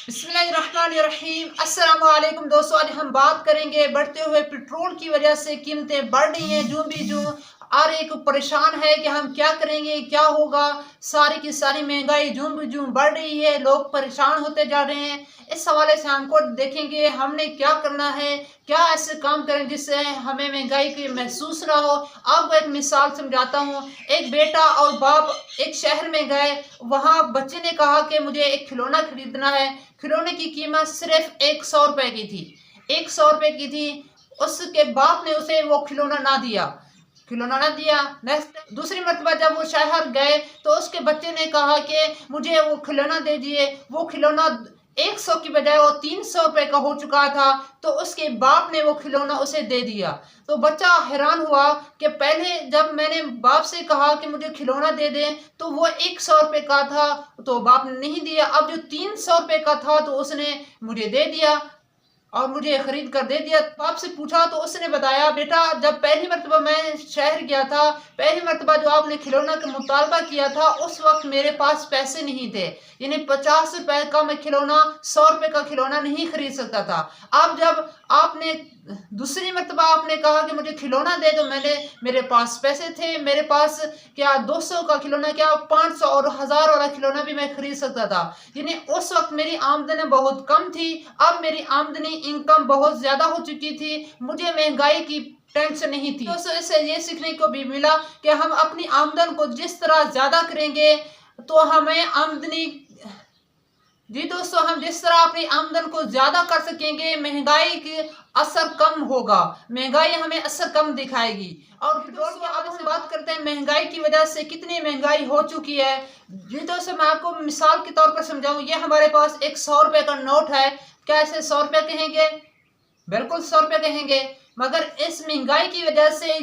बिस्मिल्लाहिर्रहमानिर्रहीम। अस्सलाम वालेकुम दोस्तों, आज हम बात करेंगे बढ़ते हुए पेट्रोल की वजह से कीमतें बढ़ रही हैं जूं भी जूं। हर एक परेशान है कि हम क्या करेंगे, क्या होगा। सारी की सारी महंगाई जूं भी जूं बढ़ रही है, लोग परेशान होते जा रहे हैं। इस हवाले से हमको देखेंगे हमने क्या करना है, क्या ऐसे काम करें जिससे हमें महंगाई की महसूस ना हो। आपको एक मिसाल समझाता हूँ। एक बेटा और बाप एक शहर में गए, वहाँ बच्चे ने कहा कि मुझे एक खिलौना खरीदना है। खिलौने की कीमत सिर्फ 100 रुपए की थी, 100 रुपए की थी। उसके बाप ने उसे वो खिलौना ना दिया, खिलौना ना दिया। नेक्स्ट दूसरी मर्तबा जब वो शहर गए तो उसके बच्चे ने कहा कि मुझे वो खिलौना दे दिए। वो खिलौना 100 की बजाय वो 300 रुपए का हो चुका था, तो उसके बाप ने वो खिलौना उसे दे दिया। तो बच्चा हैरान हुआ कि पहले जब मैंने बाप से कहा कि मुझे खिलौना दे दे तो वो 100 रुपए का था, तो बाप ने नहीं दिया। अब जो 300 रुपए का था तो उसने मुझे दे दिया और मुझे खरीद कर दे दिया। बाप से पूछा तो उसने बताया, बेटा जब पहली मरतबा मैं शहर गया था, पहली मरतबा जो आपने खिलौना का मुतालबा किया था, उस वक्त मेरे पास पैसे नहीं थे, यानी 50 रुपए का मैं खिलौना 100 रुपए का खिलौना नहीं खरीद सकता था। अब जब आपने दूसरी मरतबा आपने कहा कि मुझे खिलौना दे दो, मेरे पास पैसे थे, मेरे पास क्या 200 का खिलौना, क्या 500 और 1000 वाला खिलौना भी मैं खरीद सकता था। यानी उस वक्त मेरी आमदनी बहुत कम थी, अब मेरी आमदनी इनकम बहुत ज्यादा हो चुकी थी, मुझे महंगाई की टेंशन नहीं थी। दोस्तों इससे ये सीखने को भी मिला कि हम अपनी आमदन को जिस तरह ज्यादा करेंगे तो हमें आमदनी, जी दोस्तों, हम जिस तरह अपनी आमदन को ज्यादा कर सकेंगे महंगाई की असर कम होगा, महंगाई हमें असर कम दिखाएगी। और पेट्रोल की अब हम बात करते हैं महंगाई की वजह से कितनी महंगाई हो चुकी है। जी दोस्तों, मैं आपको मिसाल के तौर पर समझाऊं। ये हमारे पास एक 100 रुपए का नोट है। क्या इसे 100 रुपए कहेंगे? बिल्कुल 100 रुपए कहेंगे। मगर इस महंगाई की वजह से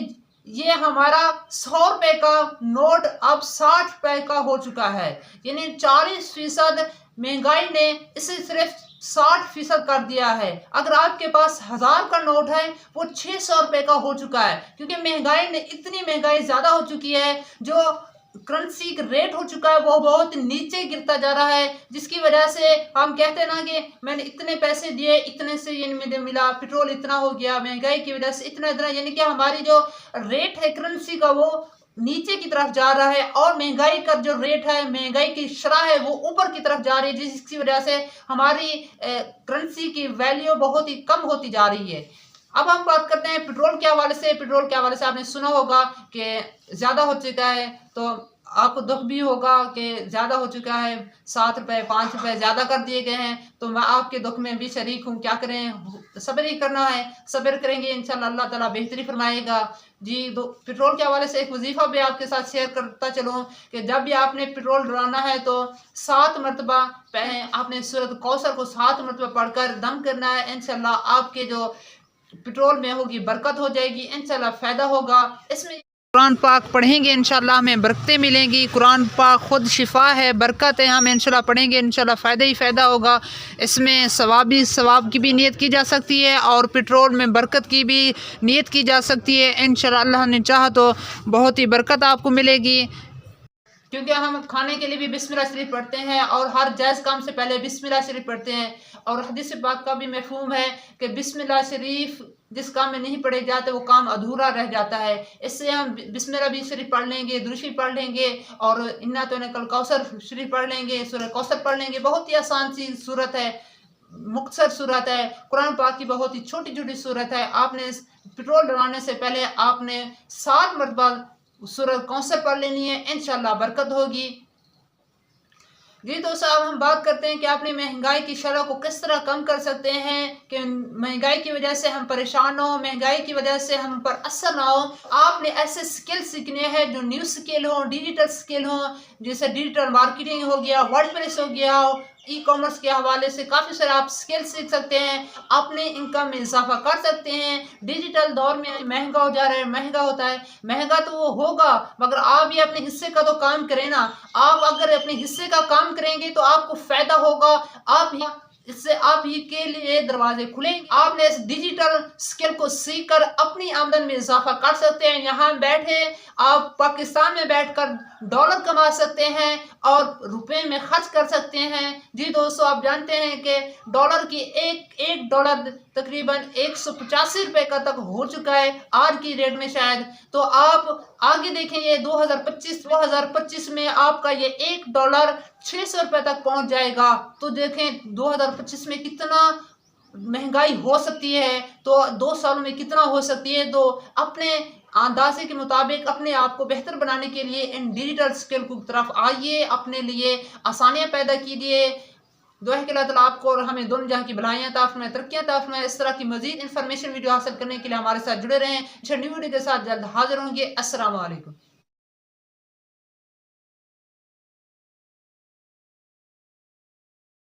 ये हमारा 100 रुपए का नोट अब 60 रुपए का हो चुका है, यानी 40% महंगाई ने इसे सिर्फ 60% कर दिया है। अगर आपके पास 1000 का नोट है वो 600 रुपए का हो चुका है, क्योंकि महंगाई ने इतनी महंगाई ज्यादा हो चुकी है, जो करेंसी का रेट हो चुका है वो बहुत नीचे गिरता जा रहा है, जिसकी वजह से हम कहते हैं ना कि मैंने इतने पैसे दिए, इतने से ये मुझे मिला, पेट्रोल इतना हो गया, महंगाई की वजह से इतना इतना, यानी कि हमारी जो रेट है करेंसी का वो नीचे की तरफ जा रहा है, और महंगाई का जो रेट है, महंगाई की शरह है वो ऊपर की तरफ जा रही है, जिसकी वजह से हमारी करेंसी की वैल्यू बहुत ही कम होती जा रही है। अब हम बात करते हैं पेट्रोल के हवाले से। पेट्रोल के हवाले से आपने सुना होगा कि ज़्यादा हो चुका है, तो आपको दुख भी होगा कि ज़्यादा हो चुका है, 7 रुपए 5 रुपए ज़्यादा कर दिए गए हैं। तो मैं आपके दुख में भी शरीक हूँ, क्या करें, सब्र ही करना है। सब्र करेंगे इंशाल्लाह अल्लाह ताला बेहतरी फरमाएगा। जी, तो पेट्रोल के हवाले से एक वजीफ़ा भी आपके साथ शेयर करता चलूँ कि जब भी आपने पेट्रोल डलाना है तो 7 मरतबा आपने सूरत कौसर को 7 मरतबा पढ़कर दम करना है। इंशाल्लाह आपके जो पेट्रोल में होगी बरकत हो जाएगी, इंशाल्लाह फ़ायदा होगा। इसमें कुरान पाक पढ़ेंगे इंशाल्लाह हमें बरकतें मिलेंगी। कुरान पाक खुद शिफा है, बरकत है। हम इंशाल्लाह पढ़ेंगे, इंशाल्लाह फ़ायदा ही फ़ायदा होगा। इसमें सवाब की भी नीयत की जा सकती है और पेट्रोल में बरकत की भी नीयत की जा सकती है। इंशाल्लाह अल्लाह ने चाहा तो बहुत ही बरकत आपको मिलेगी, क्योंकि हम खाने के लिए भी बिस्मिल्लाह शरीफ पढ़ते हैं और हर जायज़ काम से पहले बिस्मिल्लाह शरीफ पढ़ते हैं। और हदीस पाक का भी मफ़हूम है कि बिस्मिल्लाह शरीफ जिस काम में नहीं पढ़े जाते वो काम अधूरा रह जाता है। इससे हम बिस्मिल्लाह भी शरीफ पढ़ लेंगे, दुरूद शरीफ पढ़ लेंगे और इन्ना तो कल कौसर शरीफ पढ़ लेंगे, सूरह कौसर पढ़ लेंगे। बहुत ही आसान सी सूरत है, मुख्तसर सूरत है, कुरान पाक की बहुत ही छोटी छोटी सूरत है। आपने पेट्रोल डलाने से पहले आपने 7 मरतबा सूरह कौसर पढ़ लेनी है, इंशाल्लाह बरकत होगी। जी दोस्तों, अब हम बात करते हैं कि अपनी महंगाई की शरह को किस तरह कम कर सकते हैं कि महंगाई की वजह से हम परेशान हो, महंगाई की वजह से हम पर असर ना हो। आपने ऐसे स्किल सीखने हैं जो न्यू स्किल हो, डिजिटल स्किल हो, जैसे डिजिटल मार्केटिंग हो गया, वर्डप्रेस हो गया, ई कॉमर्स के हवाले से काफ़ी सारे आप स्किल सीख सकते हैं, अपने इनकम में इजाफा कर सकते हैं। डिजिटल दौर में महंगा हो जा रहा है, महंगा होता है, महंगा तो वो होगा मगर आप भी अपने हिस्से का तो काम करें ना। आप अगर अपने हिस्से का काम करेंगे तो आपको फ़ायदा होगा। आप इससे आप ही के लिए दरवाजे खुलेंगे। आपने इस डिजिटल स्किल को सीखकर अपनी आमदन में इजाफा कर सकते हैं। यहाँ बैठे आप पाकिस्तान में बैठकर डॉलर कमा सकते हैं और रुपए में खर्च कर सकते हैं। जी दोस्तों, आप जानते हैं कि डॉलर की एक डॉलर तकरीबन 185 रुपए का तक हो चुका है आज की रेट में शायद। तो आप आगे देखेंगे 2025 में आपका ये $1 600 रुपए तक पहुंच जाएगा। तो देखें 2025 में कितना महंगाई हो सकती है, तो 2 सालों में कितना हो सकती है। तो अपने अंदाजे के मुताबिक अपने आप को बेहतर बनाने के लिए इन डिजिटल स्किल की तरफ आइए, अपने लिए आसानियां पैदा कीजिए। दुआ है कि अल्लाह ताला आपको और हमें दोनों जहां की भलाइयां अता फरमाए, तरक्कियां अता फरमाए। इस तरह की मजीद इन्फॉर्मेशन वीडियो हासिल करने के लिए हमारे साथ जुड़े रहें। न्यू वीडियो के साथ जल्द हाजिर होंगे। अस्सलाम वालेकुम।